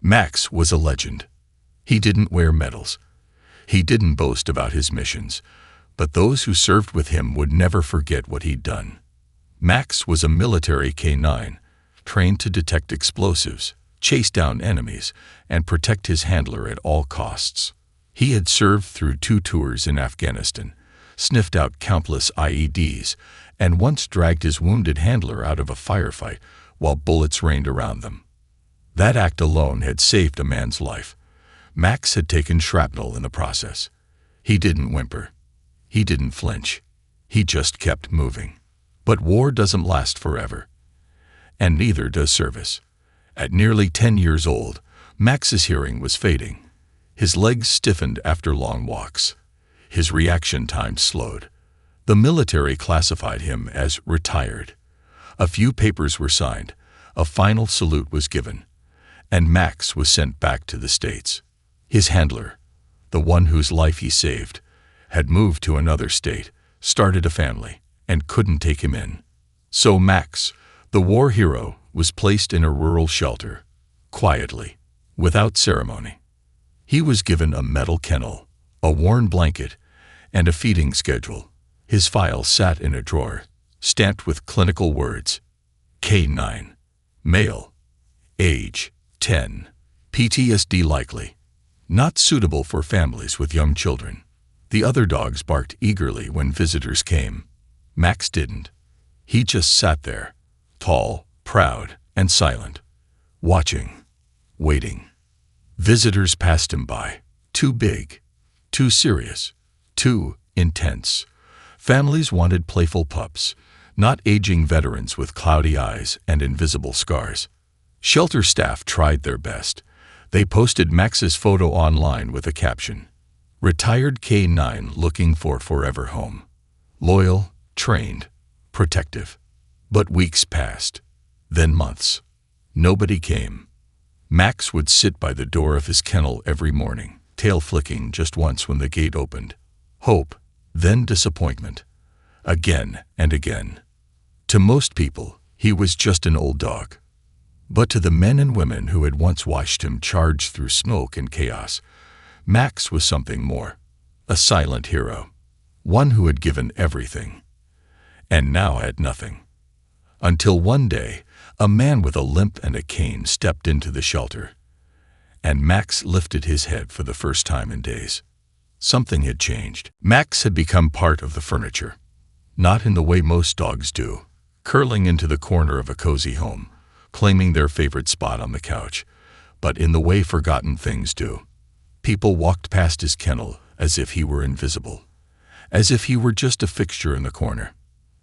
Max was a legend. He didn't wear medals. He didn't boast about his missions, but those who served with him would never forget what he'd done. Max was a military K-9, trained to detect explosives, chase down enemies, and protect his handler at all costs. He had served through 2 tours in Afghanistan, sniffed out countless IEDs, and once dragged his wounded handler out of a firefight while bullets rained around them. That act alone had saved a man's life. Max had taken shrapnel in the process. He didn't whimper. He didn't flinch. He just kept moving. But war doesn't last forever. And neither does service. At nearly 10 years old, Max's hearing was fading. His legs stiffened after long walks. His reaction time slowed. The military classified him as retired. A few papers were signed, a final salute was given, and Max was sent back to the States. His handler, the one whose life he saved, had moved to another state, started a family, and couldn't take him in. So Max, the war hero, was placed in a rural shelter, quietly, without ceremony. He was given a metal kennel, a worn blanket, and a feeding schedule. His file sat in a drawer, stamped with clinical words: K-9, male, age 10, PTSD likely, not suitable for families with young children. The other dogs barked eagerly when visitors came. Max didn't. He just sat there, tall, proud, and silent, watching, waiting. Visitors passed him by, too big, too serious, too intense. Families wanted playful pups, not aging veterans with cloudy eyes and invisible scars. Shelter staff tried their best. They posted Max's photo online with a caption: "Retired K-9 looking for forever home. Loyal, trained, protective." But weeks passed, then months. Nobody came. Max would sit by the door of his kennel every morning, tail flicking just once when the gate opened. Hope, then disappointment. Again and again. To most people, he was just an old dog. But to the men and women who had once watched him charge through smoke and chaos, Max was something more. A silent hero. One who had given everything. And now had nothing. Until one day, a man with a limp and a cane stepped into the shelter. And Max lifted his head for the first time in days. Something had changed. Max had become part of the furniture. Not in the way most dogs do, curling into the corner of a cozy home, claiming their favorite spot on the couch, but in the way forgotten things do. People walked past his kennel as if he were invisible, as if he were just a fixture in the corner.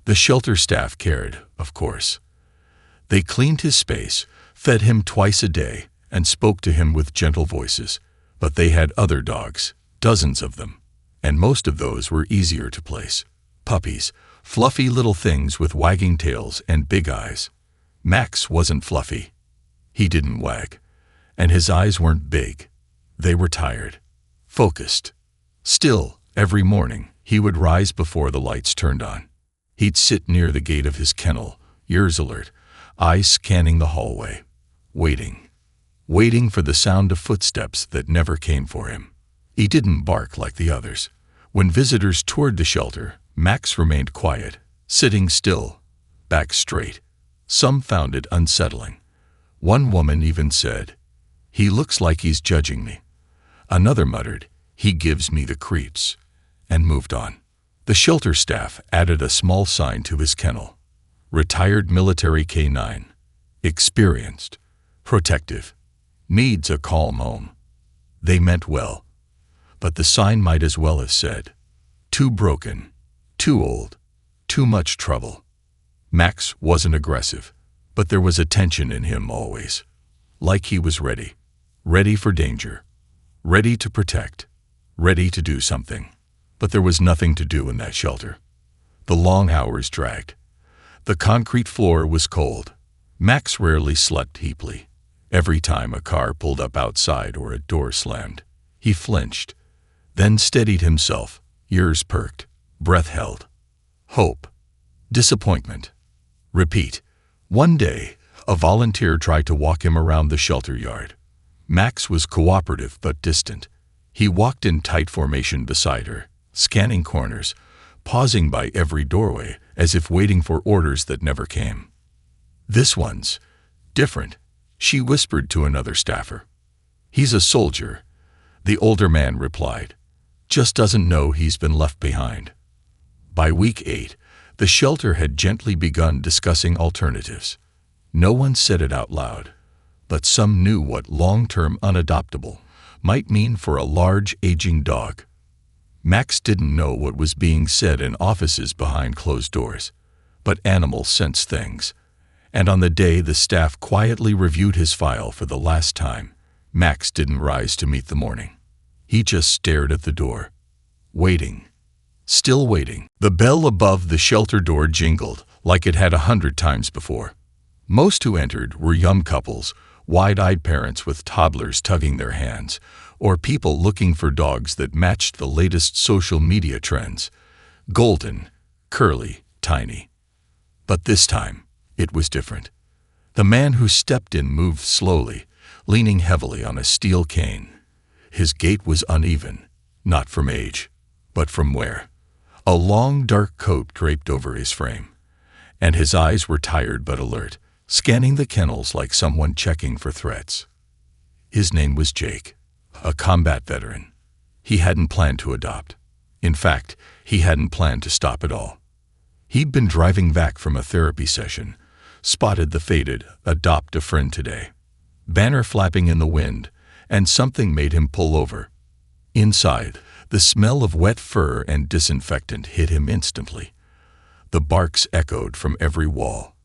The shelter staff cared, of course. They cleaned his space, fed him twice a day, and spoke to him with gentle voices. But they had other dogs, dozens of them, and most of those were easier to place. Puppies, fluffy little things with wagging tails and big eyes. Max wasn't fluffy. He didn't wag. And his eyes weren't big. They were tired, focused. Still, every morning, he would rise before the lights turned on. He'd sit near the gate of his kennel, ears alert, eyes scanning the hallway, waiting. Waiting for the sound of footsteps that never came for him. He didn't bark like the others. When visitors toured the shelter, Max remained quiet, sitting still, back straight. Some found it unsettling. One woman even said, "He looks like he's judging me." Another muttered, "He gives me the creeps," and moved on. The shelter staff added a small sign to his kennel: "Retired military K-9. Experienced. Protective. Needs a calm home." They meant well. But the sign might as well have said, "Too broken. Too old. Too much trouble." Max wasn't aggressive, but there was a tension in him always. Like he was ready. Ready for danger. Ready to protect. Ready to do something. But there was nothing to do in that shelter. The long hours dragged. The concrete floor was cold. Max rarely slept deeply. Every time a car pulled up outside or a door slammed, he flinched, then steadied himself, ears perked, breath held. Hope. Disappointment. Repeat. One day, a volunteer tried to walk him around the shelter yard. Max was cooperative but distant. He walked in tight formation beside her, scanning corners, pausing by every doorway as if waiting for orders that never came. "This one's different," she whispered to another staffer. "He's a soldier," the older man replied. "Just doesn't know he's been left behind." By week 8, the shelter had gently begun discussing alternatives. No one said it out loud, but some knew what long-term unadoptable might mean for a large, aging dog. Max didn't know what was being said in offices behind closed doors, but animals sense things. And on the day the staff quietly reviewed his file for the last time, Max didn't rise to meet the morning. He just stared at the door, waiting. Still waiting. The bell above the shelter door jingled like it had 100 times before. Most who entered were young couples, wide-eyed parents with toddlers tugging their hands, or people looking for dogs that matched the latest social media trends. Golden, curly, tiny. But this time, it was different. The man who stepped in moved slowly, leaning heavily on a steel cane. His gait was uneven, not from age, but from wear. A long, dark coat draped over his frame, and his eyes were tired but alert, scanning the kennels like someone checking for threats. His name was Jake, a combat veteran. He hadn't planned to adopt. In fact, he hadn't planned to stop at all. He'd been driving back from a therapy session, spotted the faded "Adopt a Friend Today" banner flapping in the wind, and something made him pull over. Inside, the smell of wet fur and disinfectant hit him instantly. The barks echoed from every wall.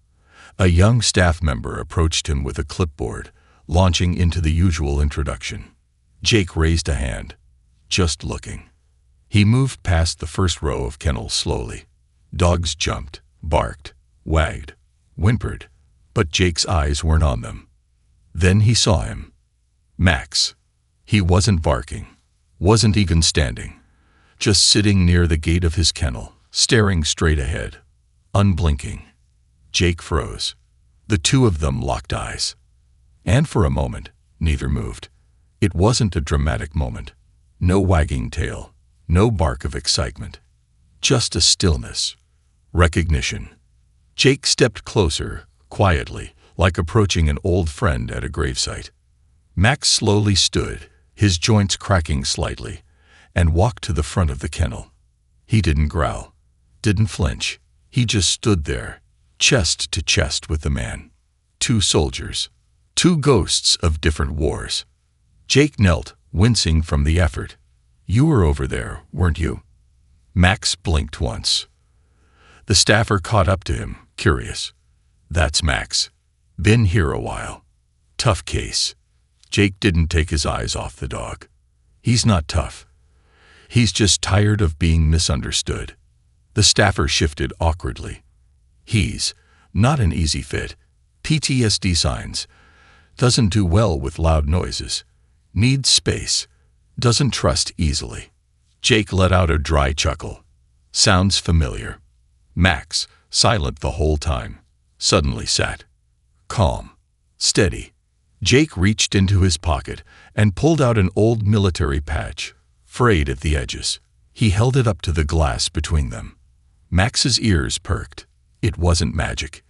A young staff member approached him with a clipboard, launching into the usual introduction. Jake raised a hand, just looking. He moved past the first row of kennels slowly. Dogs jumped, barked, wagged, whimpered, but Jake's eyes weren't on them. Then he saw him. Max. He wasn't barking, wasn't even standing, just sitting near the gate of his kennel, staring straight ahead, unblinking. Jake froze. The two of them locked eyes. And for a moment, neither moved. It wasn't a dramatic moment. No wagging tail, no bark of excitement. Just a stillness. Recognition. Jake stepped closer, quietly, like approaching an old friend at a gravesite. Max slowly stood, his joints cracking slightly, and walked to the front of the kennel. He didn't growl, didn't flinch. He just stood there, chest to chest with the man. Two soldiers. Two ghosts of different wars. Jake knelt, wincing from the effort. "You were over there, weren't you?" Max blinked once. The staffer caught up to him, curious. "That's Max. Been here a while. Tough case." Jake didn't take his eyes off the dog. "He's not tough. He's just tired of being misunderstood." The staffer shifted awkwardly. "He's not an easy fit. PTSD signs. Doesn't do well with loud noises. Needs space. Doesn't trust easily." Jake let out a dry chuckle. "Sounds familiar." Max, silent the whole time, suddenly sat. Calm. Steady. Jake reached into his pocket and pulled out an old military patch, frayed at the edges. He held it up to the glass between them. Max's ears perked. It wasn't magic.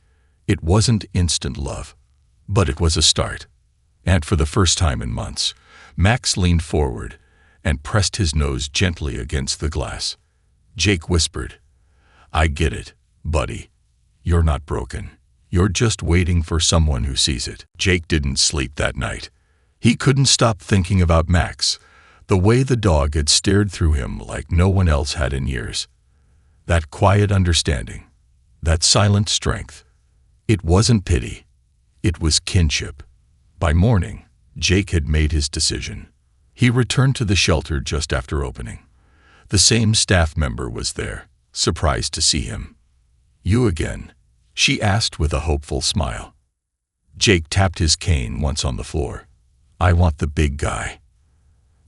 It wasn't instant love. But it was a start. And for the first time in months, Max leaned forward and pressed his nose gently against the glass. Jake whispered, "I get it, buddy. You're not broken. You're just waiting for someone who sees it." Jake didn't sleep that night. He couldn't stop thinking about Max, the way the dog had stared through him like no one else had in years. That quiet understanding, that silent strength. It wasn't pity. It was kinship. By morning, Jake had made his decision. He returned to the shelter just after opening. The same staff member was there, surprised to see him. "You again?" she asked with a hopeful smile. Jake tapped his cane once on the floor. "I want the big guy."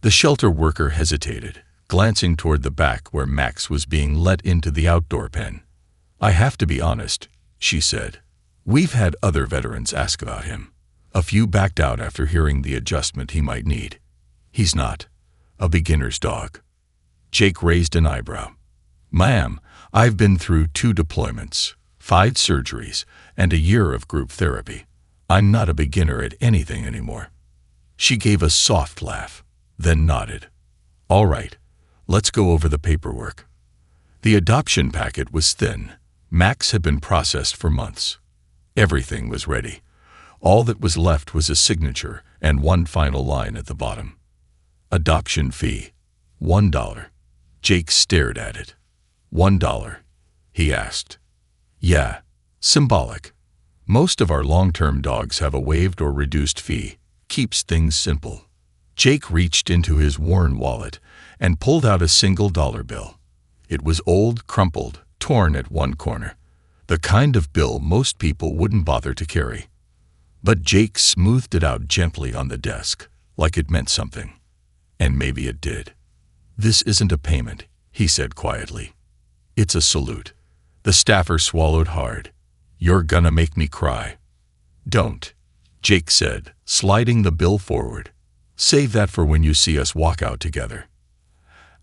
The shelter worker hesitated, glancing toward the back where Max was being let into the outdoor pen. "I have to be honest," she said. "We've had other veterans ask about him. A few backed out after hearing the adjustment he might need. He's not a beginner's dog. Jake raised an eyebrow. Ma'am, I've been through 2 deployments, 5 surgeries, and a year of group therapy. I'm not a beginner at anything anymore. She gave a soft laugh, then nodded. All right, let's go over the paperwork. The adoption packet was thin. Max had been processed for months. Everything was ready. All that was left was a signature and one final line at the bottom. Adoption fee, $1. Jake stared at it. $1, he asked. Yeah, symbolic. Most of our long-term dogs have a waived or reduced fee. Keeps things simple. Jake reached into his worn wallet and pulled out a single dollar bill. It was old, crumpled, torn at one corner. The kind of bill most people wouldn't bother to carry. But Jake smoothed it out gently on the desk, like it meant something. And maybe it did. This isn't a payment, he said quietly. It's a salute. The staffer swallowed hard. You're gonna make me cry. Don't, Jake said, sliding the bill forward. Save that for when you see us walk out together.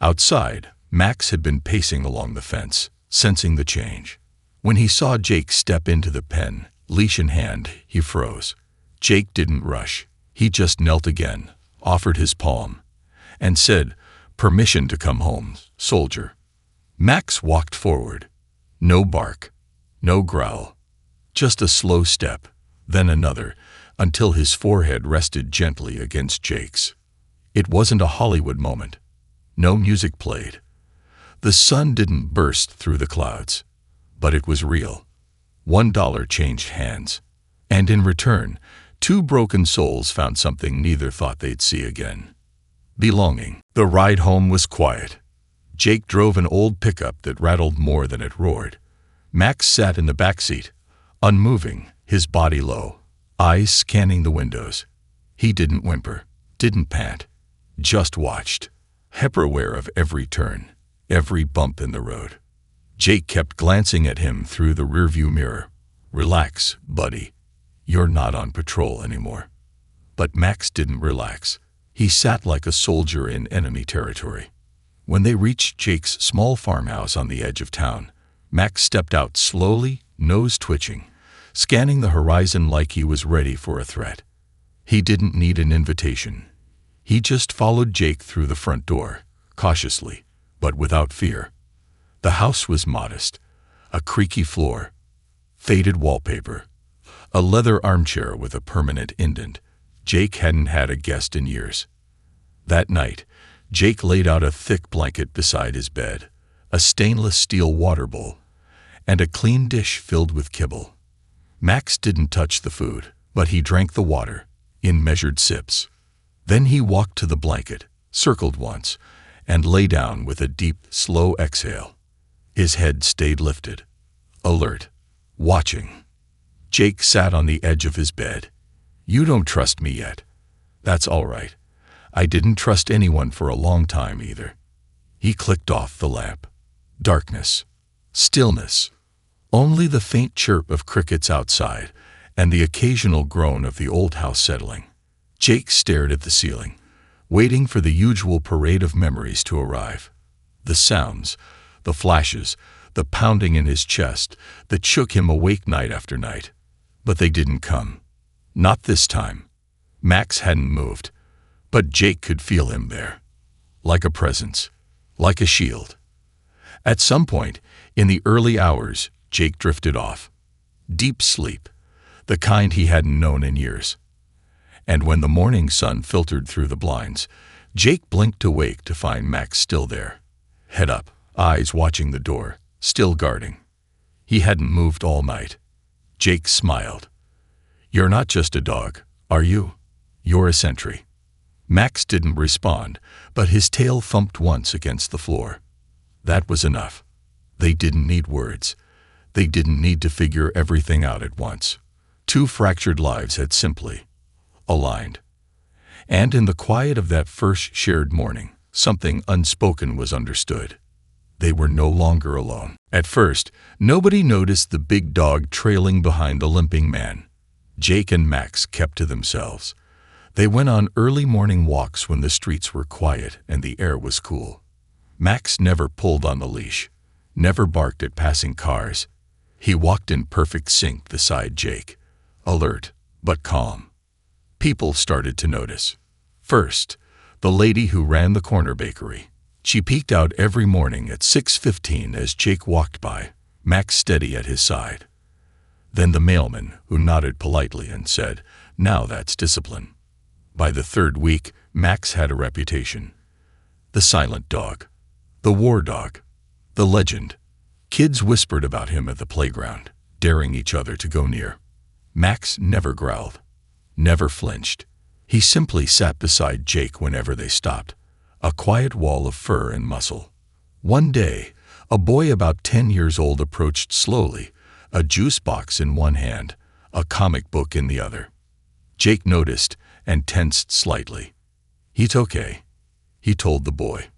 Outside, Max had been pacing along the fence, sensing the change. When he saw Jake step into the pen, leash in hand, he froze. Jake didn't rush. He just knelt again, offered his palm, and said, "Permission to come home, soldier." Max walked forward. No bark, no growl, just a slow step, then another, until his forehead rested gently against Jake's. It wasn't a Hollywood moment. No music played. The sun didn't burst through the clouds. But it was real. $1 changed hands. And in return, 2 broken souls found something neither thought they'd see again. Belonging. The ride home was quiet. Jake drove an old pickup that rattled more than it roared. Max sat in the back seat, unmoving, his body low, eyes scanning the windows. He didn't whimper, didn't pant, just watched, hyper-aware of every turn, every bump in the road. Jake kept glancing at him through the rearview mirror. Relax, buddy. You're not on patrol anymore. But Max didn't relax. He sat like a soldier in enemy territory. When they reached Jake's small farmhouse on the edge of town, Max stepped out slowly, nose twitching, scanning the horizon like he was ready for a threat. He didn't need an invitation. He just followed Jake through the front door, cautiously, but without fear. The house was modest. A creaky floor, faded wallpaper, a leather armchair with a permanent indent. Jake hadn't had a guest in years. That night, Jake laid out a thick blanket beside his bed, a stainless steel water bowl, and a clean dish filled with kibble. Max didn't touch the food, but he drank the water, in measured sips. Then he walked to the blanket, circled once, and lay down with a deep, slow exhale. His head stayed lifted, alert, watching. Jake sat on the edge of his bed. You don't trust me yet. That's all right. I didn't trust anyone for a long time either. He clicked off the lamp. Darkness. Stillness. Only the faint chirp of crickets outside and the occasional groan of the old house settling. Jake stared at the ceiling, waiting for the usual parade of memories to arrive. The sounds, the flashes, the pounding in his chest that shook him awake night after night. But they didn't come. Not this time. Max hadn't moved, but Jake could feel him there. Like a presence, like a shield. At some point, in the early hours, Jake drifted off. Deep sleep, the kind he hadn't known in years. And when the morning sun filtered through the blinds, Jake blinked awake to find Max still there. Head up, eyes watching the door, still guarding. He hadn't moved all night. Jake smiled. You're not just a dog, are you? You're a sentry. Max didn't respond, but his tail thumped once against the floor. That was enough. They didn't need words. They didn't need to figure everything out at once. 2 fractured lives had simply aligned. And in the quiet of that first shared morning, something unspoken was understood. They were no longer alone. At first, nobody noticed the big dog trailing behind the limping man. Jake and Max kept to themselves. They went on early morning walks when the streets were quiet and the air was cool. Max never pulled on the leash, never barked at passing cars. He walked in perfect sync beside Jake, alert but calm. People started to notice. First, the lady who ran the corner bakery. She peeked out every morning at 6:15 as Jake walked by, Max steady at his side. Then the mailman, who nodded politely and said, "Now that's discipline." By the third week, Max had a reputation. The silent dog. The war dog. The legend. Kids whispered about him at the playground, daring each other to go near. Max never growled, never flinched. He simply sat beside Jake whenever they stopped, a quiet wall of fur and muscle. One day, a boy about 10 years old approached slowly, a juice box in one hand, a comic book in the other. Jake noticed and tensed slightly. "He's okay," he told the boy,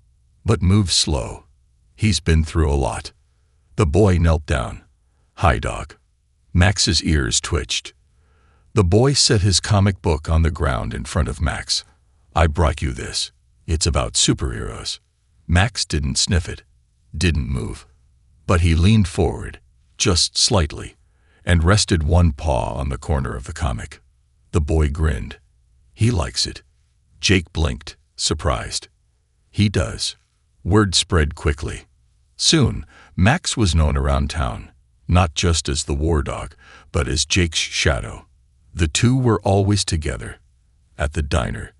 "but move slow. He's been through a lot." The boy knelt down. "Hi, dog." Max's ears twitched. The boy set his comic book on the ground in front of Max. "I brought you this. It's about superheroes." Max didn't sniff it, didn't move. But he leaned forward, just slightly, and rested one paw on the corner of the comic. The boy grinned. "He likes it." Jake blinked, surprised. "He does." Word spread quickly. Soon, Max was known around town, not just as the war dog, but as Jake's shadow. The two were always together. At the diner,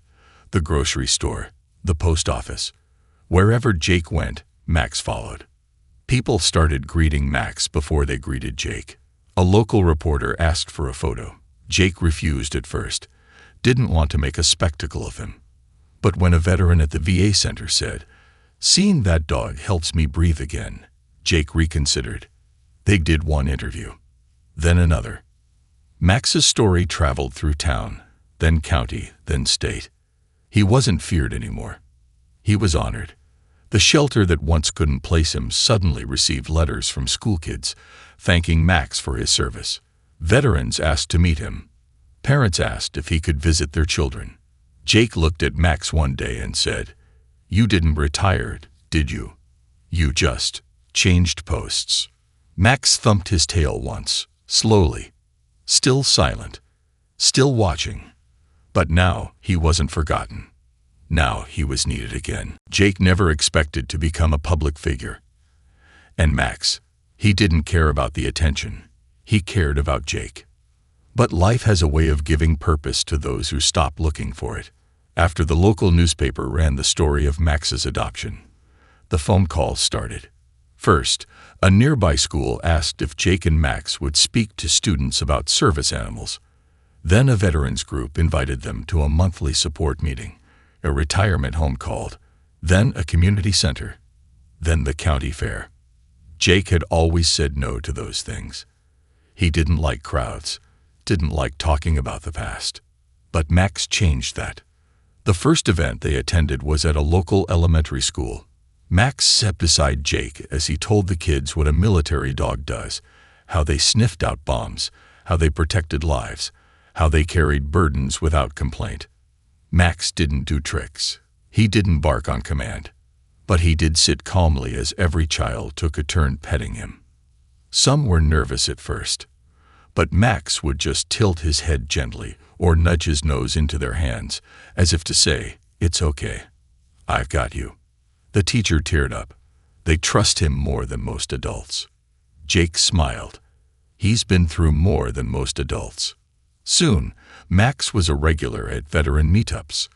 the grocery store, the post office. Wherever Jake went, Max followed. People started greeting Max before they greeted Jake. A local reporter asked for a photo. Jake refused at first, didn't want to make a spectacle of him. But when a veteran at the VA center said, "Seeing that dog helps me breathe again," Jake reconsidered. They did one interview, then another. Max's story traveled through town, then county, then state. He wasn't feared anymore. He was honored. The shelter that once couldn't place him suddenly received letters from schoolkids thanking Max for his service. Veterans asked to meet him. Parents asked if he could visit their children. Jake looked at Max one day and said, "You didn't retire, did you? You just changed posts." Max thumped his tail once, slowly, still silent, still watching. But now he wasn't forgotten. Now he was needed again. Jake never expected to become a public figure. And Max, he didn't care about the attention. He cared about Jake. But life has a way of giving purpose to those who stop looking for it. After the local newspaper ran the story of Max's adoption, the phone calls started. First, a nearby school asked if Jake and Max would speak to students about service animals. Then a veterans group invited them to a monthly support meeting. A retirement home called, then a community center, then the county fair. Jake had always said no to those things. He didn't like crowds, didn't like talking about the past. But Max changed that. The first event they attended was at a local elementary school. Max sat beside Jake as he told the kids what a military dog does, how they sniffed out bombs, how they protected lives, how they carried burdens without complaint. Max didn't do tricks. He didn't bark on command. But he did sit calmly as every child took a turn petting him. Some were nervous at first, but Max would just tilt his head gently or nudge his nose into their hands, as if to say, "It's okay. I've got you." The teacher teared up. They trust him more than most adults. Jake smiled. He's been through more than most adults. Soon, Max was a regular at veteran meetups.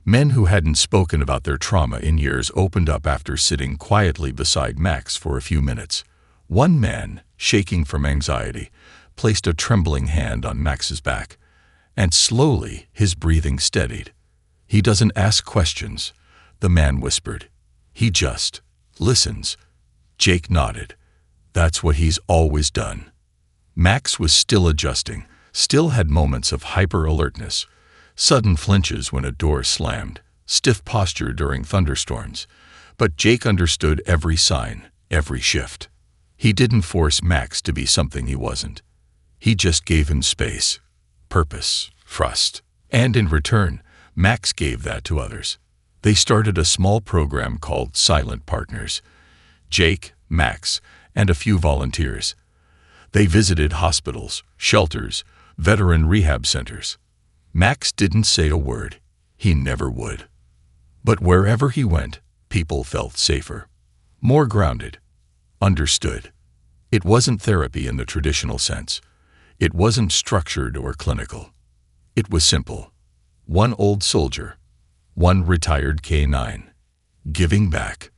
Men who hadn't spoken about their trauma in years opened up after sitting quietly beside Max for a few minutes. One man, shaking from anxiety, placed a trembling hand on Max's back, and slowly his breathing steadied. "He doesn't ask questions," the man whispered. "He just listens." Jake nodded. That's what he's always done. Max was still adjusting, still had moments of hyper-alertness, sudden flinches when a door slammed, stiff posture during thunderstorms. But Jake understood every sign, every shift. He didn't force Max to be something he wasn't. He just gave him space. purpose, trust. And in return, Max gave that to others. They started a small program called Silent Partners. Jake, Max, and a few volunteers. They visited hospitals, shelters, veteran rehab centers. Max didn't say a word. He never would. But wherever he went, people felt safer, more grounded, understood. It wasn't therapy in the traditional sense. It wasn't structured or clinical. It was simple. One old soldier, one retired K9, giving back.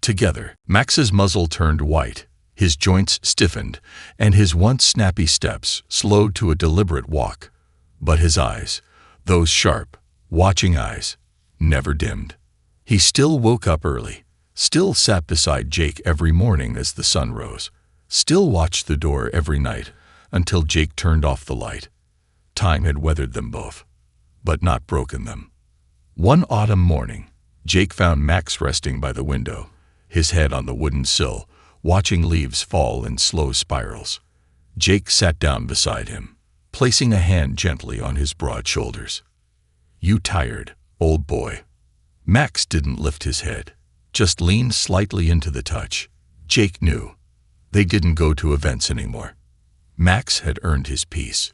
Together, Max's muzzle turned white, his joints stiffened, and his once snappy steps slowed to a deliberate walk. But his eyes, those sharp, watching eyes, never dimmed. He still woke up early, still sat beside Jake every morning as the sun rose, still watched the door every night until Jake turned off the light. Time had weathered them both, but not broken them. One autumn morning, Jake found Max resting by the window, his head on the wooden sill, watching leaves fall in slow spirals. Jake sat down beside him, placing a hand gently on his broad shoulders. "You tired, old boy?" Max didn't lift his head, just leaned slightly into the touch. Jake knew. They didn't go to events anymore. Max had earned his peace.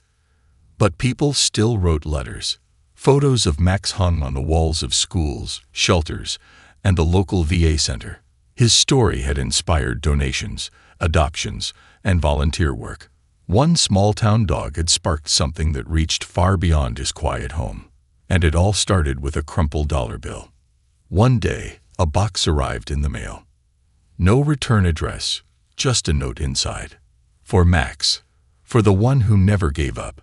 But people still wrote letters. Photos of Max hung on the walls of schools, shelters, and the local VA center. His story had inspired donations, adoptions, and volunteer work. One small-town dog had sparked something that reached far beyond his quiet home. And it all started with a crumpled dollar bill. One day, a box arrived in the mail. No return address, just a note inside. "For Max, for the one who never gave up.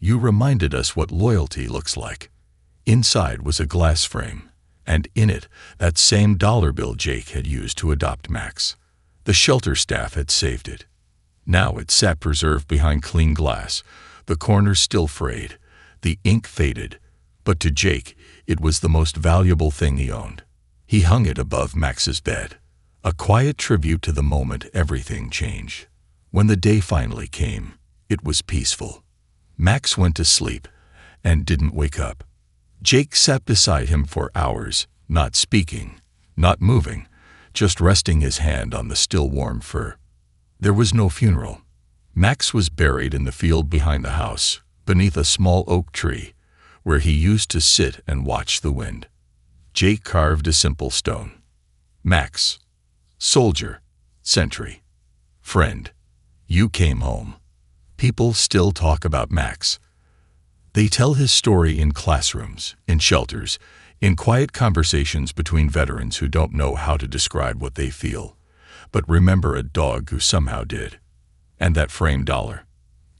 You reminded us what loyalty looks like." Inside was a glass frame, and in it, that same dollar bill Jake had used to adopt Max. The shelter staff had saved it. Now it sat preserved behind clean glass, the corners still frayed, the ink faded, but to Jake, it was the most valuable thing he owned. He hung it above Max's bed, a quiet tribute to the moment everything changed. When the day finally came, it was peaceful. Max went to sleep and didn't wake up. Jake sat beside him for hours, not speaking, not moving, just resting his hand on the still warm fur. There was no funeral. Max was buried in the field behind the house, beneath a small oak tree, where he used to sit and watch the wind. Jake carved a simple stone. Max, soldier, sentry, friend, you came home. People still talk about Max. They tell his story in classrooms, in shelters, in quiet conversations between veterans who don't know how to describe what they feel, but remember a dog who somehow did. And that framed dollar.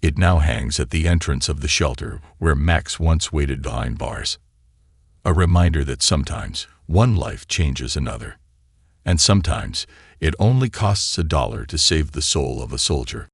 It now hangs at the entrance of the shelter where Max once waited behind bars. A reminder that sometimes one life changes another. And sometimes it only costs $1 to save the soul of a soldier.